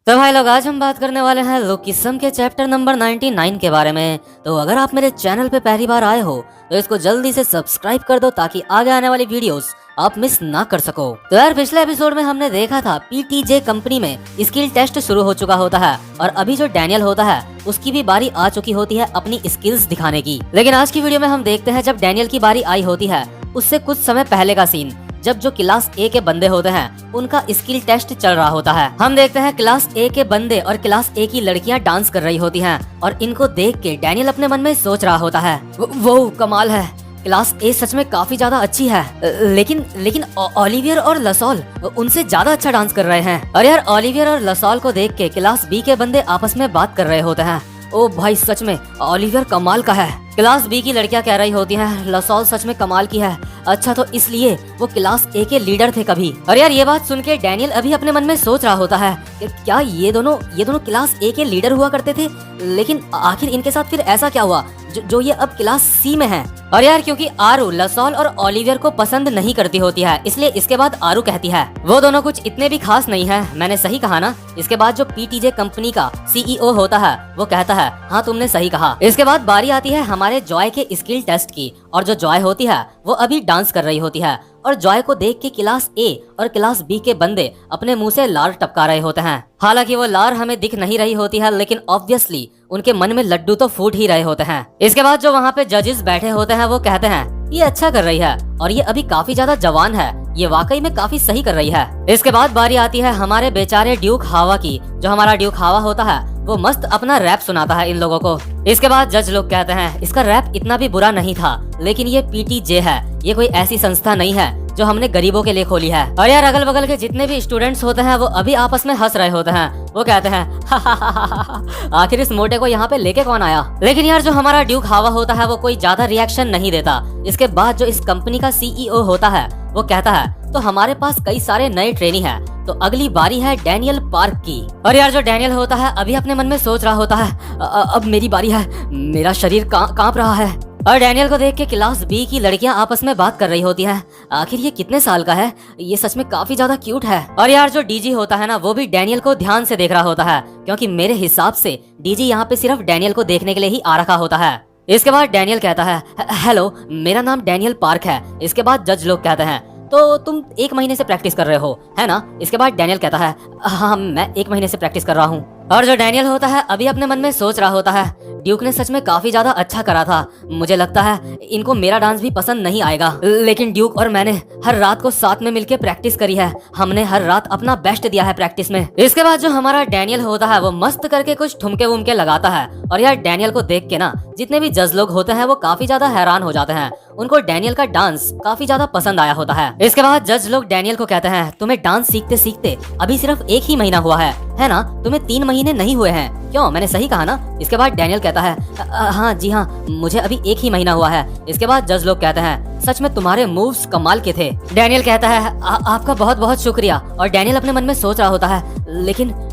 तो भाई लोग, आज हम बात करने वाले हैं लोकिसम के चैप्टर नंबर 99 के बारे में। तो अगर आप मेरे चैनल पे पहली बार आए हो तो इसको जल्दी से सब्सक्राइब कर दो ताकि आगे आने वाली वीडियोस आप मिस ना कर सको। तो यार, पिछले एपिसोड में हमने देखा था पीटीजे कंपनी में स्किल टेस्ट शुरू हो चुका होता है और अभी जो डैनियल होता है उसकी भी बारी आ चुकी होती है अपनी स्किल्स दिखाने की। लेकिन आज की वीडियो में हम देखते हैं जब डैनियल की बारी आई होती है उससे कुछ समय पहले का सीन, जब जो क्लास ए के बंदे होते हैं उनका स्किल टेस्ट चल रहा होता है। हम देखते हैं क्लास ए के बंदे और क्लास ए की लड़कियां डांस कर रही होती हैं और इनको देख के डैनियल अपने मन में सोच रहा होता है, वो कमाल है, क्लास ए सच में काफी ज्यादा अच्छी है, लेकिन ओलिवियर और लसॉल उनसे ज्यादा अच्छा डांस कर रहे हैं। और यार, ओलिवियर और लसॉल को देख के क्लास बी के बंदे आपस में बात कर रहे होते हैं, ओ भाई सच में ओलिवियर कमाल का है। क्लास बी की लड़कियां कह रही होती हैं, लसॉल सच में कमाल की है। अच्छा, तो इसलिए वो क्लास ए के लीडर थे कभी। और यार, ये बात सुन के डैनियल अभी अपने मन में सोच रहा होता है कि क्या ये दोनों क्लास ए के लीडर हुआ करते थे, लेकिन आखिर इनके साथ फिर ऐसा क्या हुआ जो ये अब क्लास सी में है। और यार, क्योंकि आरू लसॉल और ओलिवियर को पसंद नहीं करती होती है, इसलिए इसके बाद आरू कहती है वो दोनों कुछ इतने भी खास नहीं है। मैंने सही कहा ना? इसके बाद जो पीटीजे कंपनी का सीईओ होता है वो कहता है, हाँ तुमने सही कहा। इसके बाद बारी आती है हमारे जॉय के स्किल टेस्ट की, और जो जॉय होती है वो अभी डांस कर रही होती है और जॉय को देख के क्लास ए और क्लास बी के बंदे अपने मुंह से लार टपका रहे होते हैं। हालांकि वो लार हमें दिख नहीं रही होती है, लेकिन ऑब्वियसली उनके मन में लड्डू तो फूट ही रहे होते हैं। इसके बाद जो वहाँ पे जजेस बैठे होते हैं वो कहते हैं, ये अच्छा कर रही है और ये अभी काफी ज्यादा जवान है, ये वाकई में काफी सही कर रही है। इसके बाद बारी आती है हमारे बेचारे ड्यूक हावा की। जो हमारा ड्यूक हावा होता है वो मस्त अपना रैप सुनाता है इन लोगों को। इसके बाद जज लोग कहते हैं, इसका रैप इतना भी बुरा नहीं था, लेकिन ये पीटीजे है, ये कोई ऐसी संस्था नहीं है जो हमने गरीबों के लिए खोली है। और यार, अगल बगल के जितने भी स्टूडेंट्स होते हैं वो अभी आपस में हंस रहे होते हैं। वो कहते हैं, आखिर इस मोटे को यहाँ पे लेके कौन आया। लेकिन यार, जो हमारा ड्यूक हावा होता है वो कोई ज्यादा रिएक्शन नहीं देता। इसके बाद जो इस कंपनी का सीईओ होता है वो कहता है, तो हमारे पास कई सारे नए ट्रेनी हैं, तो अगली बारी है डैनियल पार्क की। और यार, जो डैनियल होता है अभी अपने मन में सोच रहा होता है, अब मेरी बारी है, मेरा शरीर कांप रहा है। और डैनियल को देख के क्लास बी की लड़कियां आपस में बात कर रही होती हैं, आखिर ये कितने साल का है, ये सच में काफी ज्यादा क्यूट है। और यार, जो डीजी होता है ना वो भी डैनियल को ध्यान से देख रहा होता है, क्योंकि मेरे हिसाब से डीजी यहाँ पे सिर्फ डैनियल को देखने के लिए ही आ रखा होता है। इसके बाद डैनियल कहता है, हेलो, मेरा नाम डैनियल पार्क है। इसके बाद जज लोग कहते हैं, तो तुम 1 महीने से प्रैक्टिस कर रहे हो, है ना? इसके बाद डैनियल कहता है, हाँ मैं 1 महीने से प्रैक्टिस कर रहा हूँ। और जो डैनियल होता है अभी अपने मन में सोच रहा होता है, ड्यूक ने सच में काफी ज्यादा अच्छा करा था, मुझे लगता है इनको मेरा डांस भी पसंद नहीं आएगा, लेकिन ड्यूक और मैंने हर रात को साथ में मिलकर प्रैक्टिस करी है, हमने हर रात अपना बेस्ट दिया है प्रैक्टिस में। इसके बाद जो हमारा डैनियल होता है वो मस्त करके कुछ ठुमके वुमके लगाता है। और यार, डैनियल को देख के ना जितने भी जज लोग होते हैं वो काफी ज्यादा हैरान हो जाते हैं, उनको डैनियल का डांस काफी ज्यादा पसंद आया होता है। इसके बाद जज लोग डैनियल को कहते हैं, तुम्हें डांस सीखते सीखते अभी सिर्फ 1 ही महीना हुआ है ना? तुम्हें 3 महीने नहीं हुए हैं, क्यों? मैंने सही कहा ना? इसके बाद डैनियल कहता है, हाँ जी हाँ, मुझे अभी 1 ही महीना हुआ है। इसके बाद जज लोग कहते हैं, सच में तुम्हारे मूव्स कमाल के थे। डैनियल कहता है, आपका बहुत बहुत शुक्रिया। और डैनियल अपने मन में सोच रहा होता है,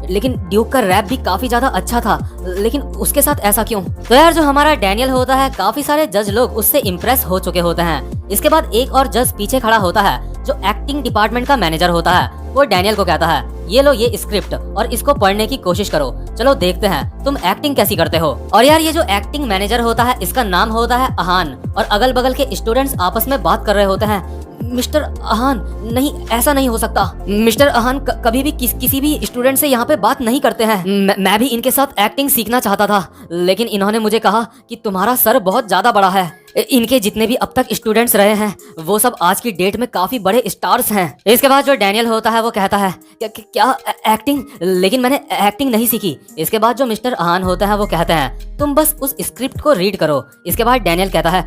लेकिन ड्यूक का रैप भी काफी ज्यादा अच्छा था, लेकिन उसके साथ ऐसा क्यों? तो यार, जो हमारा डैनियल होता है काफी सारे जज लोग उससे इम्प्रेस हो चुके होते हैं। इसके बाद एक और जज पीछे खड़ा होता है जो एक्टिंग डिपार्टमेंट का मैनेजर होता है। वो डैनियल को कहता है, ये लो ये स्क्रिप्ट और इसको पढ़ने की कोशिश करो, चलो देखते हैं तुम एक्टिंग कैसी करते हो। और यार, ये जो एक्टिंग मैनेजर होता है इसका नाम होता है अहान। और अगल बगल के स्टूडेंट्स आपस में बात कर रहे होते हैं, मिस्टर अहान, नहीं ऐसा नहीं हो सकता, मिस्टर अहान कभी भी किसी भी स्टूडेंट से यहाँ पे बात नहीं करते हैं। मैं भी इनके साथ एक्टिंग सीखना चाहता था, लेकिन इन्होंने मुझे कहा कि तुम्हारा सर बहुत ज्यादा बड़ा है। इनके जितने भी अब तक स्टूडेंट्स रहे हैं वो सब आज की डेट में काफी बड़े स्टार्स हैं। इसके बाद जो डैनियल होता है वो कहता है, क्या एक्टिंग? लेकिन मैंने एक्टिंग नहीं सीखी। इसके बाद जो मिस्टर अहान होता है वो कहते हैं, तुम बस उस स्क्रिप्ट को रीड करो। इसके बाद डैनियल कहता है,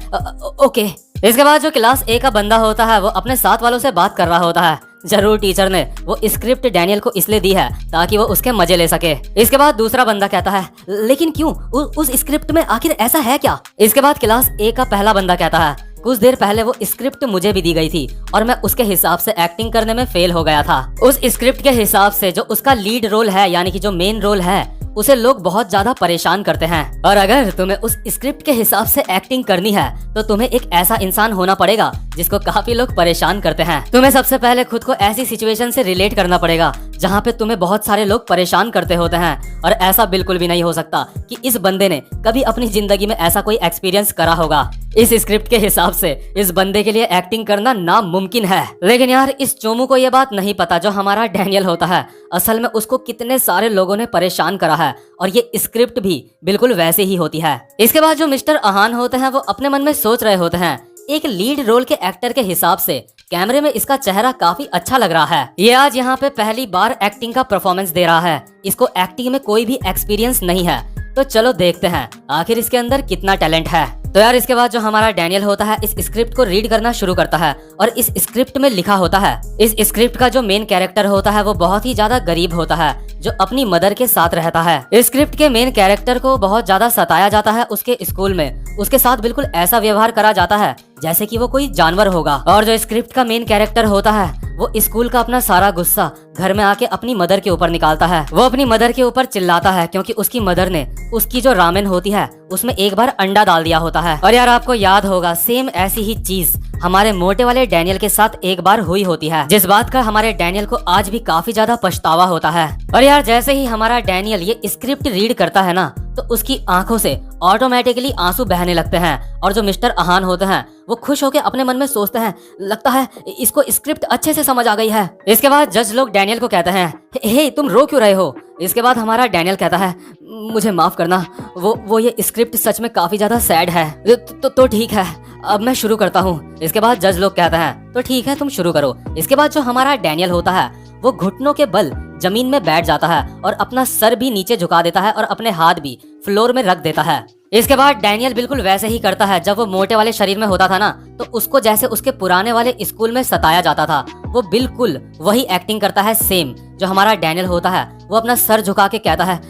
ओके। इसके बाद जो क्लास ए का बंदा होता है वो अपने साथ वालों से बात कर रहा होता है, जरूर टीचर ने वो स्क्रिप्ट डैनियल को इसलिए दी है ताकि वो उसके मजे ले सके। इसके बाद दूसरा बंदा कहता है, लेकिन क्यों? उस स्क्रिप्ट में आखिर ऐसा है क्या? इसके बाद क्लास ए का पहला बंदा कहता है, कुछ देर पहले वो स्क्रिप्ट मुझे भी दी गई थी और मैं उसके हिसाब से एक्टिंग करने में फेल हो गया था। उस स्क्रिप्ट के हिसाब से जो उसका लीड रोल है, यानी कि जो मेन रोल है, उसे लोग बहुत ज्यादा परेशान करते हैं। और अगर तुम्हें उस स्क्रिप्ट के हिसाब से एक्टिंग करनी है तो तुम्हें एक ऐसा इंसान होना पड़ेगा जिसको काफी लोग परेशान करते हैं। तुम्हें सबसे पहले खुद को ऐसी सिचुएशन से रिलेट करना पड़ेगा जहाँ पे तुम्हें बहुत सारे लोग परेशान करते होते हैं, और ऐसा बिल्कुल भी नहीं हो सकता कि इस बंदे ने कभी अपनी जिंदगी में ऐसा कोई एक्सपीरियंस करा होगा। इस स्क्रिप्ट के हिसाब से इस बंदे के लिए एक्टिंग करना नामुमकिन है। लेकिन यार इस चोमू को ये बात नहीं पता जो हमारा डैनियल होता है, असल में उसको कितने सारे लोगों ने परेशान करा है, और ये स्क्रिप्ट भी बिल्कुल वैसे ही होती है। इसके बाद जो मिस्टर अहान होते हैं वो अपने मन में सोच रहे होते हैं, एक लीड रोल के एक्टर के हिसाब से कैमरे में इसका चेहरा काफी अच्छा लग रहा है। ये आज यहाँ पे पहली बार एक्टिंग का परफॉर्मेंस दे रहा है, इसको एक्टिंग में कोई भी एक्सपीरियंस नहीं है, तो चलो देखते हैं आखिर इसके अंदर कितना टैलेंट है। तो यार इसके बाद जो हमारा डैनियल होता है इस स्क्रिप्ट को रीड करना शुरू करता है, और इस स्क्रिप्ट में लिखा होता है, इस स्क्रिप्ट का जो मेन कैरेक्टर होता है वो बहुत ही ज्यादा गरीब होता है जो अपनी मदर के साथ रहता है। इस स्क्रिप्ट के मेन कैरेक्टर को बहुत ज्यादा सताया जाता है उसके स्कूल में, उसके साथ बिल्कुल ऐसा व्यवहार करा जाता है जैसे कि वो कोई जानवर होगा। और जो स्क्रिप्ट का मेन कैरेक्टर होता है वो स्कूल का अपना सारा गुस्सा घर में आके अपनी मदर के ऊपर निकालता है। वो अपनी मदर के ऊपर चिल्लाता है क्योंकि उसकी मदर ने उसकी जो रामेन होती है उसमें एक बार अंडा डाल दिया होता है। और यार आपको याद होगा सेम ऐसी ही चीज हमारे मोटे वाले डैनियल के साथ एक बार हुई होती है, जिस बात का हमारे डैनियल को आज भी काफी ज्यादा पछतावा होता है। और यार जैसे ही हमारा डैनियल ये स्क्रिप्ट रीड करता है ना, तो उसकी आंखों से ऑटोमेटिकली आंसू बहने लगते हैं, और जो मिस्टर अहान होते हैं वो खुश होकर अपने मन में सोचते हैं, लगता है इसको स्क्रिप्ट अच्छे से समझ आ गई है। इसके बाद जज लोग डैनियल को कहते हैं, हे तुम रो क्यों रहे हो। इसके बाद हमारा डैनियल कहता है, मुझे माफ करना, वो ये स्क्रिप्ट सच में काफी ज्यादा सैड है। तो ठीक है, अब मैं शुरू करता हूँ। इसके बाद जज लोग कहते हैं, तो ठीक है तुम शुरू करो। इसके बाद जो हमारा डैनियल होता है वो घुटनों के बल जमीन में बैठ जाता है और अपना सर भी नीचे झुका देता है और अपने हाथ भी फ्लोर में रख देता है। इसके बाद डैनियल बिल्कुल वैसे ही करता है जब वो मोटे वाले शरीर में होता था ना, तो उसको जैसे उसके पुराने वाले स्कूल में सताया जाता था, वो बिल्कुल वही एक्टिंग करता है सेम। जो हमारा डैनियल होता है वो अपना सर झुका के कहता है,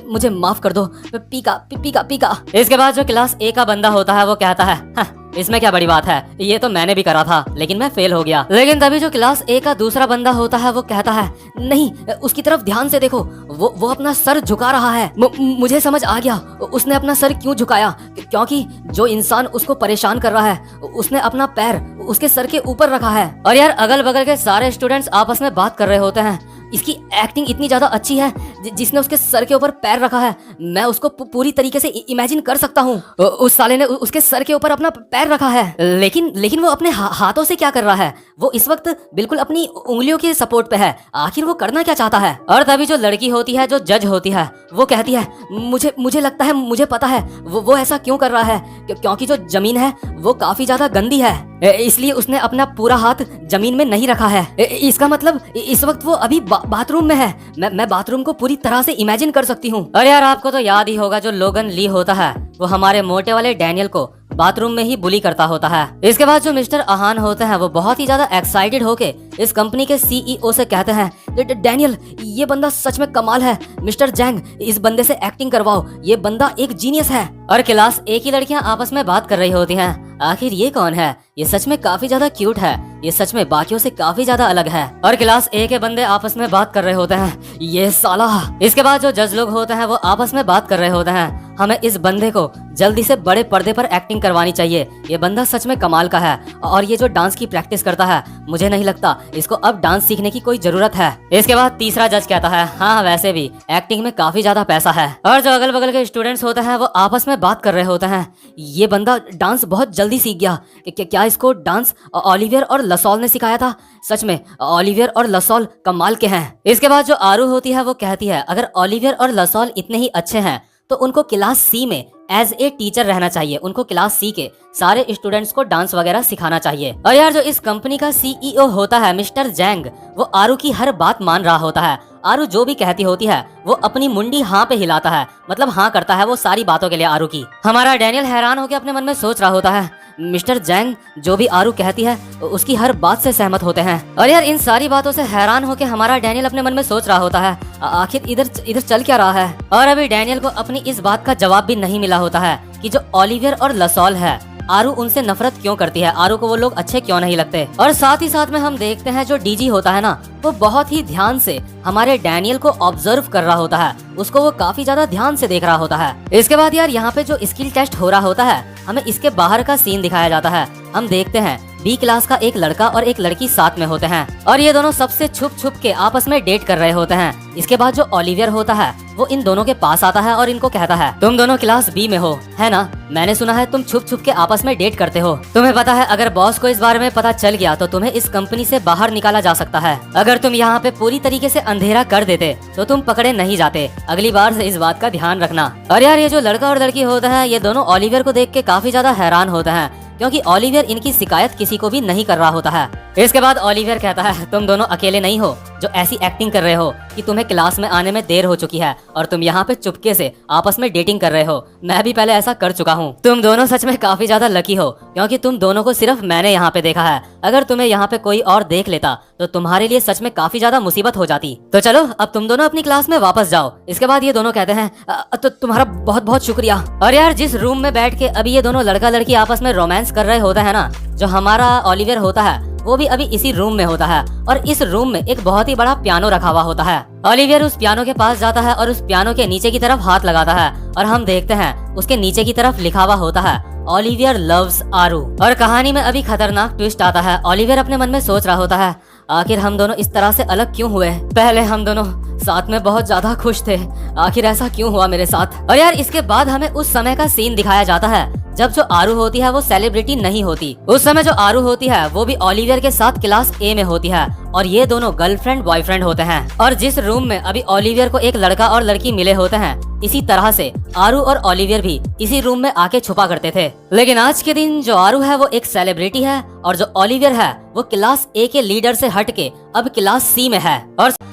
मुझे माफ कर दो, पीका। इसके बाद जो क्लास ए का बंदा होता है वो कहता है, इसमें क्या बड़ी बात है, ये तो मैंने भी करा था लेकिन मैं फेल हो गया। लेकिन तभी जो क्लास ए का दूसरा बंदा होता है वो कहता है, नहीं उसकी तरफ ध्यान से देखो, वो अपना सर झुका रहा है। मुझे समझ आ गया उसने अपना सर क्यों झुकाया, क्योंकि जो इंसान उसको परेशान कर रहा है उसने अपना पैर उसके सर के ऊपर रखा है। और यार अगल बगल के सारे स्टूडेंट्स आपस में बात कर रहे होते हैं, इसकी एक्टिंग इतनी ज्यादा अच्छी है, जिसने उसके सर के ऊपर पैर रखा है मैं उसको पूरी तरीके से इमेजिन कर सकता हूँ। उस साले ने उसके सर के ऊपर अपना पैर रखा है, लेकिन वो अपने हाथों से क्या कर रहा है, वो इस वक्त बिल्कुल अपनी उंगलियों के सपोर्ट पे है। आखिर वो करना क्या चाहता है। और तभी जो लड़की होती है जो जज होती है वो कहती है, मुझे लगता है, मुझे पता है वो ऐसा क्यों कर रहा है, क्योंकि जो जमीन है वो काफी ज्यादा गंदी है, इसलिए उसने अपना पूरा हाथ जमीन में नहीं रखा है। इसका मतलब इस वक्त वो अभी बाथरूम में है। मैं बाथरूम को पूरी तरह से इमेजिन कर सकती हूँ। और यार आपको तो याद ही होगा जो लोगन ली होता है वो हमारे मोटे वाले डैनियल को बाथरूम में ही बुली करता होता है। इसके बाद जो मिस्टर अहान होते हैं वो बहुत ही ज्यादा एक्साइटेड होके इस कंपनी के सीईओ से कहते हैं, डैनियल ये बंदा सच में कमाल है, मिस्टर जैंग इस बंदे से एक्टिंग करवाओ, ये बंदा एक जीनियस है। और क्लास ए की लड़कियां आपस में बात कर रही होती हैं, आखिर ये कौन है, ये सच में काफी ज्यादा क्यूट है, ये सच में बाकियों से काफी ज्यादा अलग है। और क्लास ए के बंदे आपस में बात कर रहे होते हैं, ये साला। इसके बाद जो जज लोग होते हैं वो आपस में बात कर रहे होते हैं, हमें इस बंदे को जल्दी से बड़े पर्दे पर एक्टिंग करवानी चाहिए, ये बंदा सच में कमाल का है, और ये जो डांस की प्रैक्टिस करता है मुझे नहीं लगता इसको अब डांस सीखने की कोई जरूरत है। इसके बाद तीसरा जज कहता है, हाँ वैसे भी एक्टिंग में काफी ज्यादा पैसा है। और जो अगल बगल के स्टूडेंट्स होते हैं वो आपस में बात कर रहे होते हैं, ये बंदा डांस बहुत जल्दी सीख गया, क्या इसको डांस ओलिवियर और लसॉल ने सिखाया था, सच में ओलिवियर और लसॉल कमाल के हैं। इसके बाद जो आरू होती है वो कहती है, अगर ओलिवियर और लसॉल इतने ही अच्छे हैं तो उनको क्लास सी में एज ए टीचर रहना चाहिए, उनको क्लास सी के सारे स्टूडेंट्स को डांस वगैरह सिखाना चाहिए। और यार जो इस कंपनी का सीईओ होता है मिस्टर जैंग, वो आरू की हर बात मान रहा होता है। आरू जो भी कहती होती है वो अपनी मुंडी हाँ पे हिलाता है, मतलब हाँ करता है वो सारी बातों के लिए आरू की। हमारा डैनियल हैरान होकर अपने मन में सोच रहा होता है, मिस्टर जैंग जो भी आरू कहती है उसकी हर बात से सहमत होते हैं। और यार इन सारी बातों से हैरान होकर हमारा डैनियल अपने मन में सोच रहा होता है, आखिर इधर चल क्या रहा है। और अभी डैनियल को अपनी इस बात का जवाब भी नहीं मिला होता है कि जो ओलिवियर और लसॉल है आरू उनसे नफरत क्यों करती है, आरू को वो लोग अच्छे क्यों नहीं लगते। और साथ ही साथ में हम देखते हैं जो डीजी होता है ना, वो बहुत ही ध्यान से हमारे डैनियल को ऑब्जर्व कर रहा होता है, उसको वो काफी ज्यादा ध्यान से देख रहा होता है। इसके बाद यार यहाँ पे जो स्किल टेस्ट हो रहा होता है, हमें इसके बाहर का सीन दिखाया जाता है। हम देखते हैं बी क्लास का एक लड़का और एक लड़की साथ में होते हैं और ये दोनों सबसे छुप छुप के आपस में डेट कर रहे होते हैं। इसके बाद जो ओलिवियर होता है वो इन दोनों के पास आता है और इनको कहता है, तुम दोनों क्लास बी में हो, है ना? मैंने सुना है तुम छुप छुप के आपस में डेट करते हो। तुम्हें पता है अगर बॉस को इस बारे में पता चल गया तो तुम्हें इस कंपनी से बाहर निकाला जा सकता है। अगर तुम यहाँ पे पूरी तरीके से अंधेरा कर देते तो तुम पकड़े नहीं जाते। अगली बार से इस बात का ध्यान रखना। और यार ये जो लड़का और लड़की होता है ये दोनों ओलिवियर को देख के काफी ज्यादा हैरान होते हैं क्योंकि ओलिवियर इनकी शिकायत किसी को भी नहीं कर रहा होता है। इसके बाद ओलिवियर कहता है, तुम दोनों अकेले नहीं हो जो ऐसी एक्टिंग कर रहे हो कि तुम्हें क्लास में आने में देर हो चुकी है और तुम यहाँ पे चुपके से आपस में डेटिंग कर रहे हो। मैं भी पहले ऐसा कर चुका हूँ। तुम दोनों सच में काफी ज्यादा लकी हो क्योंकि तुम दोनों को सिर्फ मैंने यहाँ पे देखा है। अगर तुम्हें यहाँ पे कोई और देख लेता तो तुम्हारे लिए सच में काफी ज्यादा मुसीबत हो जाती। तो चलो अब तुम दोनों अपनी क्लास में वापस जाओ। इसके बाद ये दोनों कहते हैं, तो तुम्हारा बहुत बहुत शुक्रिया। और यार जिस रूम में बैठ के अभी ये दोनों लड़का लड़की आपस में रोमांस कर रहे होता है ना, जो हमारा ओलिवियर होता है वो भी अभी इसी रूम में होता है और इस रूम में एक बहुत ही बड़ा पियानो रखा हुआ होता है। ओलिवियर उस पियानो के पास जाता है और उस पियानो के नीचे की तरफ हाथ लगाता है और हम देखते हैं उसके नीचे की तरफ लिखा हुआ होता है, ओलिवियर लव्स आरू। और कहानी में अभी खतरनाक ट्विस्ट आता है। ओलिवियर अपने मन में सोच रहा होता है, आखिर हम दोनों इस तरह से अलग क्यों हुए? पहले हम दोनों साथ में बहुत ज्यादा खुश थे, आखिर ऐसा क्यों हुआ मेरे साथ? और यार इसके बाद हमें उस समय का सीन दिखाया जाता है जब जो आरू होती है वो सेलिब्रिटी नहीं होती। उस समय जो आरू होती है वो भी ओलिवियर के साथ क्लास ए में होती है और ये दोनों गर्लफ्रेंड बॉयफ्रेंड होते हैं। और जिस रूम में अभी ओलिवियर को एक लड़का और लड़की मिले होते हैं, इसी तरह से आरू और ओलिवियर भी इसी रूम में आके छुपा करते थे। लेकिन आज के दिन जो आरू है वो एक सेलिब्रिटी है और जो ओलिवियर है वो क्लास ए के लीडर से हट के अब क्लास सी में है।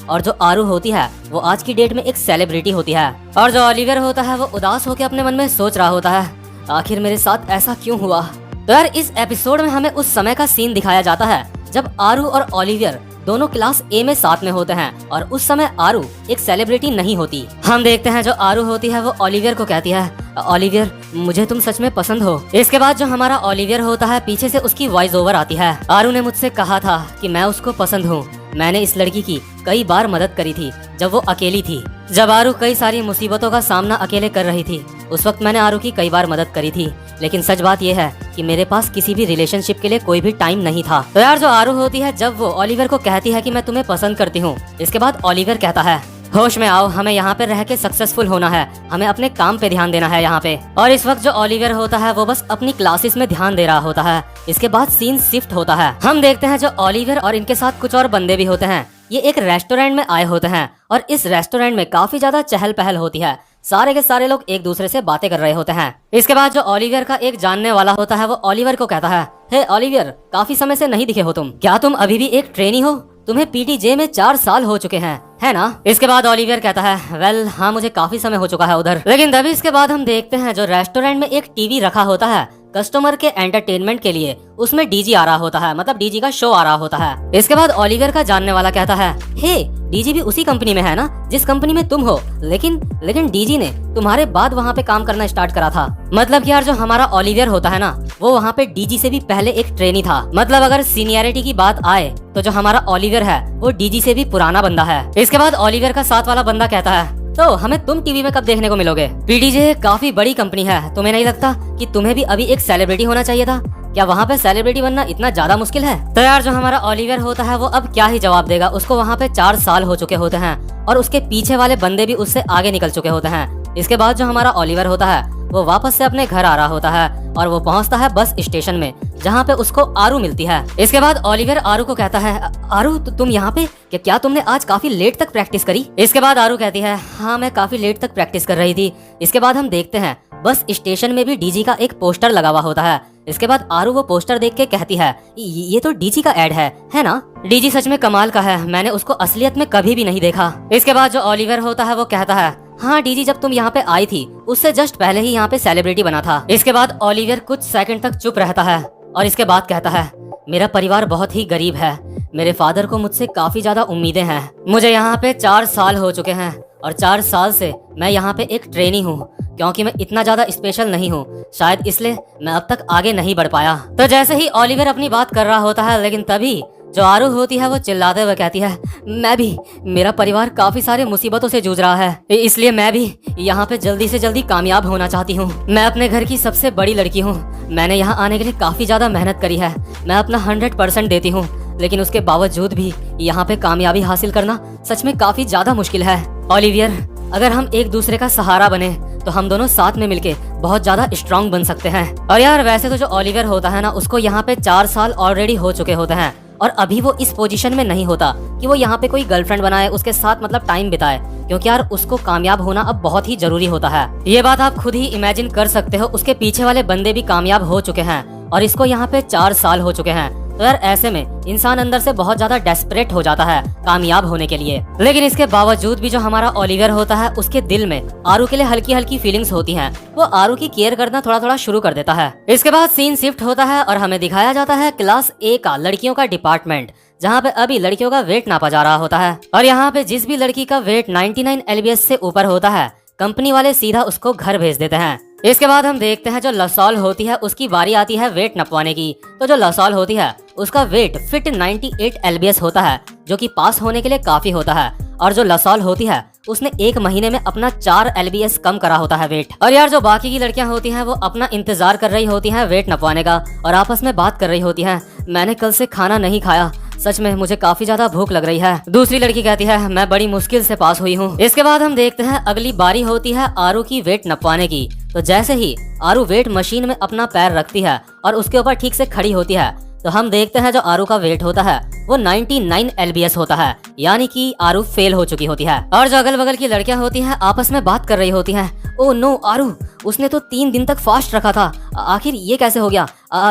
और जो आरू होती है वो आज की डेट में एक सेलिब्रिटी होती है। और जो ओलिवियर होता है वो उदास होकर अपने मन में सोच रहा होता है, आखिर मेरे साथ ऐसा क्यों हुआ? तो यार इस एपिसोड में हमें उस समय का सीन दिखाया जाता है जब आरू और ओलिवियर दोनों क्लास ए में साथ में होते हैं और उस समय आरू एक सेलिब्रिटी नहीं होती। हम देखते हैं जो आरू होती है वो ओलिवियर को कहती है, ओलिवियर मुझे तुम सच में पसंद हो। इसके बाद जो हमारा ओलिवियर होता है पीछे से उसकी वॉइस ओवर आती है, आरू ने मुझसे कहा था कि मैं उसको पसंद हूँ। मैंने इस लड़की की कई बार मदद करी थी जब वो अकेली थी। जब आरू कई सारी मुसीबतों का सामना अकेले कर रही थी उस वक्त मैंने आरू की कई बार मदद करी थी। लेकिन सच बात यह है कि मेरे पास किसी भी रिलेशनशिप के लिए कोई भी टाइम नहीं था। तो यार जो आरू होती है जब वो ओलिवियर को कहती है कि मैं तुम्हें पसंद करती हूँ, इसके बाद ओलिवियर कहता है, होश में आओ, हमें यहाँ पे रह के सक्सेसफुल होना है, हमें अपने काम पे ध्यान देना है यहाँ पे। और इस वक्त जो ओलिवियर होता है वो बस अपनी क्लासेस में ध्यान दे रहा होता है। इसके बाद सीन शिफ्ट होता है। हम देखते हैं जो ओलिवियर और इनके साथ कुछ और बंदे भी होते हैं, ये एक रेस्टोरेंट में आए होते हैं और इस रेस्टोरेंट में काफी ज्यादा चहल पहल होती है। सारे के सारे लोग एक दूसरे से बातें कर रहे होते हैं। इसके बाद जो ओलिवियर का एक जानने वाला होता है वो ओलिवियर को कहता है, हे ओलिवियर, काफी समय से नहीं दिखे हो तुम, क्या तुम अभी भी एक ट्रेनी हो? तुम्हें पीटीजे में 4 साल हो चुके हैं, है ना? इसके बाद ओलिवियर कहता है, वेल हाँ, मुझे काफी समय हो चुका है उधर। लेकिन तभी इसके बाद हम देखते हैं जो रेस्टोरेंट में एक टीवी रखा होता है कस्टमर के एंटरटेनमेंट के लिए, उसमें डीजी आ रहा होता है, मतलब डीजी का शो आ रहा होता है। इसके बाद ओलिवियर का जानने वाला कहता है, हे डीजी भी उसी कंपनी में है ना जिस कंपनी में तुम हो, लेकिन डीजी ने तुम्हारे बाद वहाँ पे काम करना स्टार्ट करा था। मतलब यार जो हमारा ओलिवियर होता है ना वो वहाँ पे डीजी से भी पहले एक ट्रेनी था। मतलब अगर सीनियरिटी की बात आए तो जो हमारा ओलिवियर है वो डीजी से भी पुराना बंदा है। इसके बाद ओलिवियर का साथ वाला बंदा कहता है, तो हमें तुम टीवी में कब देखने को मिलोगे? पीटीजे काफी बड़ी कंपनी है, तुम्हें नहीं लगता कि तुम्हें भी अभी एक सेलिब्रिटी होना चाहिए था? क्या वहाँ पे सेलिब्रिटी बनना इतना ज्यादा मुश्किल है? तो यार जो हमारा ओलिवियर होता है वो अब क्या ही जवाब देगा। उसको वहाँ पे 4 साल हो चुके होते हैं और उसके पीछे वाले बंदे भी उससे आगे निकल चुके होते हैं। इसके बाद जो हमारा ओलिवियर होता है वो वापस से अपने घर आ रहा होता है और वो पहुंचता है बस स्टेशन में जहाँ पे उसको आरू मिलती है। इसके बाद ओलिवियर आरू को कहता है, आरू तुम यहाँ पे, क्या तुमने आज काफी लेट तक प्रैक्टिस करी? इसके बाद आरू कहती है, हाँ मैं काफी लेट तक प्रैक्टिस कर रही थी। इसके बाद हम देखते हैं बस स्टेशन में भी डीजी का एक पोस्टर लगा हुआ होता है। इसके बाद आरू वो पोस्टर देख के कहती है, ये तो डीजी का एड है ना? डीजी सच में कमाल का है, मैंने उसको असलियत में कभी भी नहीं देखा। इसके बाद जो ओलिवियर होता है वो कहता है, हाँ डीजी जब तुम यहाँ पे आई थी उससे जस्ट पहले ही यहाँ पे सेलिब्रिटी बना था। इसके बाद ओलिवियर कुछ सेकंड तक चुप रहता है और इसके बाद कहता है, मेरा परिवार बहुत ही गरीब है, मेरे फादर को मुझसे काफी ज्यादा उम्मीदें हैं। मुझे यहाँ पे 4 साल हो चुके हैं और 4 साल से मैं यहाँ पे एक ट्रेनी हूँ। क्योंकि मैं इतना ज्यादा स्पेशल नहीं हूँ, शायद इसलिए मैं अब तक आगे नहीं बढ़ पाया। तो जैसे ही ओलिवियर अपनी बात कर रहा होता है लेकिन तभी जो आरू होती है वो चिल्लाते हुए कहती है, मैं भी, मेरा परिवार काफी सारे मुसीबतों से जूझ रहा है, इसलिए मैं भी यहाँ पे जल्दी से जल्दी कामयाब होना चाहती हूँ। मैं अपने घर की सबसे बड़ी लड़की हूँ, मैंने यहाँ आने के लिए काफी ज्यादा मेहनत करी है, मैं अपना 100% देती हूँ, लेकिन उसके बावजूद भी यहाँ पे कामयाबी हासिल करना सच में काफी ज्यादा मुश्किल है। ओलिवियर, अगर हम एक दूसरे का सहारा बने तो हम दोनों साथ में मिलके बहुत ज्यादा स्ट्रांग बन सकते हैं। और यार वैसे तो जो ओलिवियर होता है ना, उसको यहाँ पे 4 साल ऑलरेडी हो चुके होते हैं और अभी वो इस पोजीशन में नहीं होता कि वो यहाँ पे कोई गर्लफ्रेंड बनाए, उसके साथ मतलब टाइम बिताए, क्योंकि यार उसको कामयाब होना अब बहुत ही जरूरी होता है। ये बात आप खुद ही इमेजिन कर सकते हो, उसके पीछे वाले बंदे भी कामयाब हो चुके हैं और इसको यहाँ पे 4 साल हो चुके हैं। तो यार ऐसे में इंसान अंदर से बहुत ज्यादा डेस्परेट हो जाता है कामयाब होने के लिए। लेकिन इसके बावजूद भी जो हमारा ओलिवियर होता है, उसके दिल में आरू के लिए हल्की हल्की फीलिंग्स होती हैं। वो आरू की केयर करना थोड़ा थोड़ा शुरू कर देता है। इसके बाद सीन शिफ्ट होता है और हमें दिखाया जाता है क्लास A का लड़कियों का डिपार्टमेंट, जहाँ पे अभी लड़कियों का वेट नापा जा रहा होता है। और यहाँ पे जिस भी लड़की का वेट 99 LBS से ऊपर होता है, कंपनी वाले सीधा उसको घर भेज देते हैं। इसके बाद हम देखते हैं जो लसॉल होती है उसकी बारी आती है वेट नपवाने की। तो जो लसॉल होती है उसका वेट फिट 98 LBS होता है, जो कि पास होने के लिए काफी होता है। और जो लसॉल होती है उसने 1 महीने में अपना 4 LBS कम करा होता है वेट। और यार जो बाकी की लड़कियां होती हैं वो अपना इंतजार कर रही होती हैं वेट नपवाने का और आपस में बात कर रही होती हैं, मैंने कल से खाना नहीं खाया, सच में मुझे काफी ज्यादा भूख लग रही है। दूसरी लड़की कहती है, मैं बड़ी मुश्किल से पास हुई हूँ। इसके बाद हम देखते हैं अगली बारी होती है आरू की वेट नपवाने की। तो जैसे ही आरू वेट मशीन में अपना पैर रखती है और उसके ऊपर ठीक से खड़ी होती है, तो हम देखते हैं जो आरू का वेट होता है वो 99 LBS होता है, यानी कि आरू फेल हो चुकी होती है। और जो अगल बगल की लड़कियां होती हैं आपस में बात कर रही होती हैं, ओ नो आरू, उसने तो 3 दिन तक फास्ट रखा था, आखिर ये कैसे हो गया?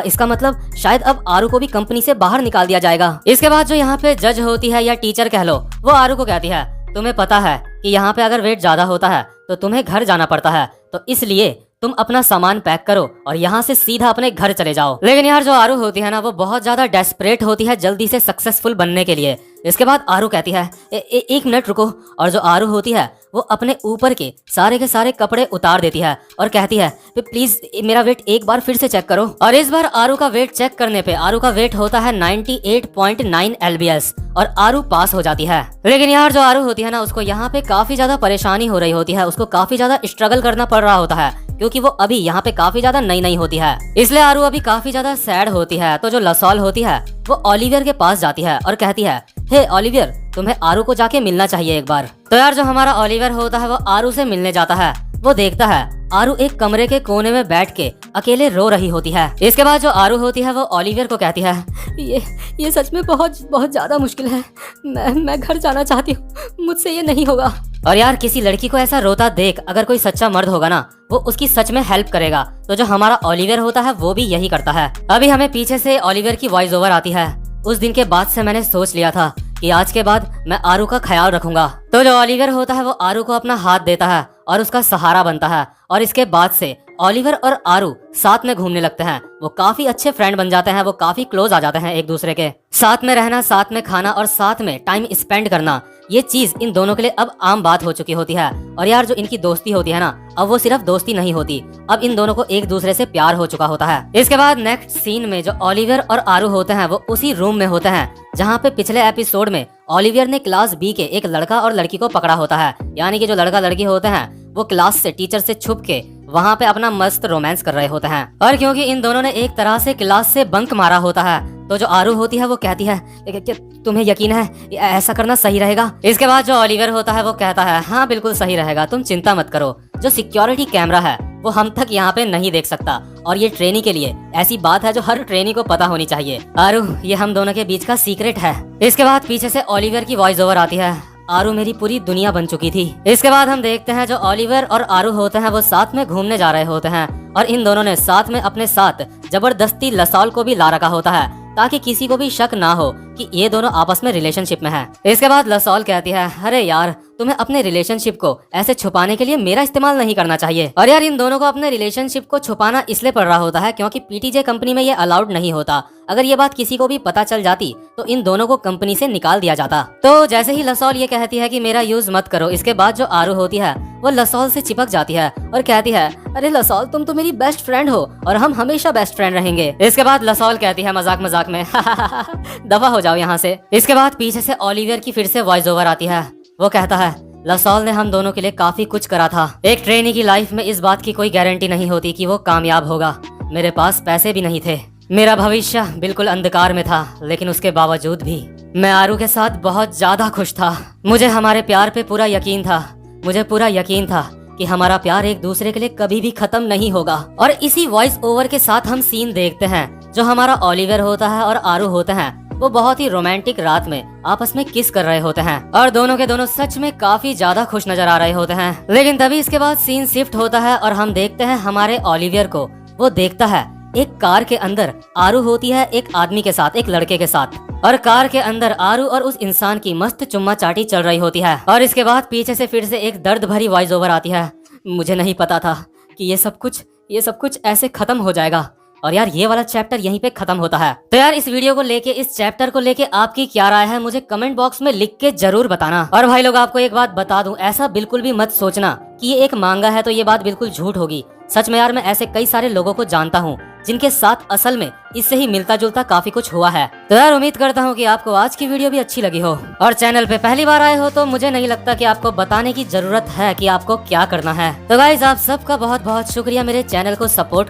इसका मतलब शायद अब आरू को भी कंपनी से बाहर निकाल दिया जाएगा। इसके बाद जो यहाँ पे जज होती है या टीचर कह लो, वो आरू को कहती है, तुम्हें पता है कि यहाँ पे अगर वेट ज्यादा होता है तो तुम्हें घर जाना पड़ता है, तो इसलिए तुम अपना सामान पैक करो और यहाँ से सीधा अपने घर चले जाओ। लेकिन यार जो आरू होती है ना, वो बहुत ज्यादा डेस्परेट होती है जल्दी से सक्सेसफुल बनने के लिए। इसके बाद आरू कहती है, एक मिनट रुको। और जो आरू होती है वो अपने ऊपर के सारे कपड़े उतार देती है और कहती है, प्लीज मेरा वेट एक बार फिर से चेक करो। और इस बार आरू का वेट चेक करने पे आरू का वेट होता है 98.9 LBS और आरू पास हो जाती है। लेकिन यार जो आरू होती है ना, उसको यहाँ पे काफी ज्यादा परेशानी हो रही होती है, उसको काफी ज्यादा स्ट्रगल करना पड़ रहा होता है, क्योंकि वो अभी यहाँ पे काफी ज्यादा नई होती है, इसलिए आरू अभी काफी ज्यादा सैड होती है। तो जो लसॉल होती है वो ओलिवियर के पास जाती है और कहती है, हे ओलिवियर, तुम्हें आरू को जाके मिलना चाहिए एक बार। तो यार जो हमारा ओलिवियर होता है वो आरू से मिलने जाता है। वो देखता है आरू एक कमरे के कोने में बैठ के अकेले रो रही होती है। इसके बाद जो आरू होती है वो ओलिवियर को कहती है, ये सच में बहुत ज्यादा मुश्किल है, मैं घर जाना चाहती हूँ, मुझसे ये नहीं होगा। और यार किसी लड़की को ऐसा रोता देख अगर कोई सच्चा मर्द होगा ना, वो उसकी सच में हेल्प करेगा। तो जो हमारा ओलिवियर होता है वो भी यही करता है। अभी हमें पीछे से ओलिवियर की वॉइस ओवर आती है, उस दिन के बाद से मैंने सोच लिया था कि आज के बाद मैं आरू का ख्याल रखूंगा। तो जो ओलिवियर होता है वो आरू को अपना हाथ देता है और उसका सहारा बनता है। और इसके बाद से ओलिवियर और आरू साथ में घूमने लगते हैं। वो काफी अच्छे फ्रेंड बन जाते हैं, वो काफी क्लोज आ जाते हैं एक दूसरे के। साथ में रहना, साथ में खाना और साथ में टाइम स्पेंड करना, ये चीज इन दोनों के लिए अब आम बात हो चुकी होती है। और यार जो इनकी दोस्ती होती है ना, अब वो सिर्फ दोस्ती नहीं होती, अब इन दोनों को एक दूसरे से प्यार हो चुका होता है। इसके बाद नेक्स्ट सीन में जो ओलिवियर और आरू होते हैं वो उसी रूम में होते हैं जहाँ पे पिछले एपिसोड में ओलिवियर ने क्लास B के एक लड़का और लड़की को पकड़ा होता है। यानी कि जो लड़का लड़की होते हैं वो क्लास से टीचर से छुप के वहाँ पे अपना मस्त रोमांस कर रहे होते हैं। और क्योंकि इन दोनों ने एक तरह से क्लास से बंक मारा होता है, तो जो आरू होती है वो कहती है, क्या तुम्हें यकीन है ऐसा करना सही रहेगा? इसके बाद जो ओलिवियर होता है वो कहता है, हाँ बिल्कुल सही रहेगा, तुम चिंता मत करो, जो सिक्योरिटी कैमरा है वो हम तक यहाँ पे नहीं देख सकता, और ये ट्रेनी के लिए ऐसी बात है जो हर ट्रेनी को पता होनी चाहिए। आरू, ये हम दोनों के बीच का सीक्रेट है। इसके बाद पीछे से ओलिवियर की वॉइस ओवर आती है, आरू मेरी पूरी दुनिया बन चुकी थी। इसके बाद हम देखते हैं जो ओलिवियर और आरू होते हैं वो साथ में घूमने जा रहे होते हैं और इन दोनों ने साथ में अपने साथ जबरदस्ती लसॉल को भी ला रखा होता है ताकि किसी को भी शक ना हो कि ये दोनों आपस में रिलेशनशिप में हैं। इसके बाद लसॉल कहती है, अरे यार तुम्हें अपने रिलेशनशिप को ऐसे छुपाने के लिए मेरा इस्तेमाल नहीं करना चाहिए। और यार इन दोनों को अपने रिलेशनशिप को छुपाना इसलिए पड़ रहा होता है क्योंकि पीटीजे कंपनी में ये अलाउड नहीं होता। अगर ये बात किसी को भी पता चल जाती तो इन दोनों को कंपनी से निकाल दिया जाता। तो जैसे ही लसॉल ये कहती है कि मेरा यूज मत करो, इसके बाद जो आरू होती है वो लसॉल से चिपक जाती है और कहती है, अरे लसॉल तुम तो मेरी बेस्ट फ्रेंड हो और हम हमेशा बेस्ट फ्रेंड रहेंगे। इसके बाद लसॉल कहती है मजाक मजाक में दफा हो जाओ यहाँ से। इसके बाद पीछे से ओलिवियर की फिर से वॉइस ओवर आती है। वो कहता है, लसॉल ने हम दोनों के लिए काफी कुछ करा था। एक ट्रेनी की लाइफ में इस बात की कोई गारंटी नहीं होती कि वो कामयाब होगा। मेरे पास पैसे भी नहीं थे, मेरा भविष्य बिल्कुल अंधकार में था, लेकिन उसके बावजूद भी मैं आरू के साथ बहुत ज्यादा खुश था। मुझे हमारे प्यार पे पूरा यकीन था। मुझे पूरा यकीन था कि हमारा प्यार एक दूसरे के लिए कभी भी खत्म नहीं होगा। और इसी वॉइस ओवर के साथ हम सीन देखते हैं जो हमारा ओलिवर होता है और आरू होते हैं। वो बहुत ही रोमांटिक रात में आपस में किस कर रहे होते हैं और दोनों के दोनों सच में काफी ज्यादा खुश नजर आ रहे होते हैं। लेकिन तभी इसके बाद सीन शिफ्ट होता है और हम देखते हैं हमारे ओलिवियर को। वो देखता है एक कार के अंदर आरू होती है एक आदमी के साथ, एक लड़के के साथ, और कार के अंदर आरू और उस इंसान की मस्त चुम्मा चाटी चल रही होती है। और इसके बाद पीछे से फिर से एक दर्द भरी वॉइस ओवर आती है। मुझे नहीं पता था कि ये सब कुछ ऐसे खत्म हो जाएगा। और यार ये वाला चैप्टर यहीं पे खत्म होता है। तो यार इस वीडियो को लेके, इस चैप्टर को लेके आपकी क्या राय है मुझे कमेंट बॉक्स में लिख के जरूर बताना। और भाई लोग आपको एक बात बता दूं, ऐसा बिल्कुल भी मत सोचना कि ये एक मांगा है तो ये बात बिल्कुल झूठ होगी। सच में यार मैं ऐसे कई सारे लोगों को जानता हूँ जिनके साथ असल में इससे ही मिलता जुलता काफी कुछ हुआ है। तो यार उम्मीद करता हूँ कि आपको आज की वीडियो भी अच्छी लगी हो। और चैनल पे पहली बार आए हो तो मुझे नहीं लगता कि आपको बताने की जरूरत है कि आपको क्या करना है। तो गाइस आप सबका बहुत बहुत शुक्रिया मेरे चैनल को सपोर्ट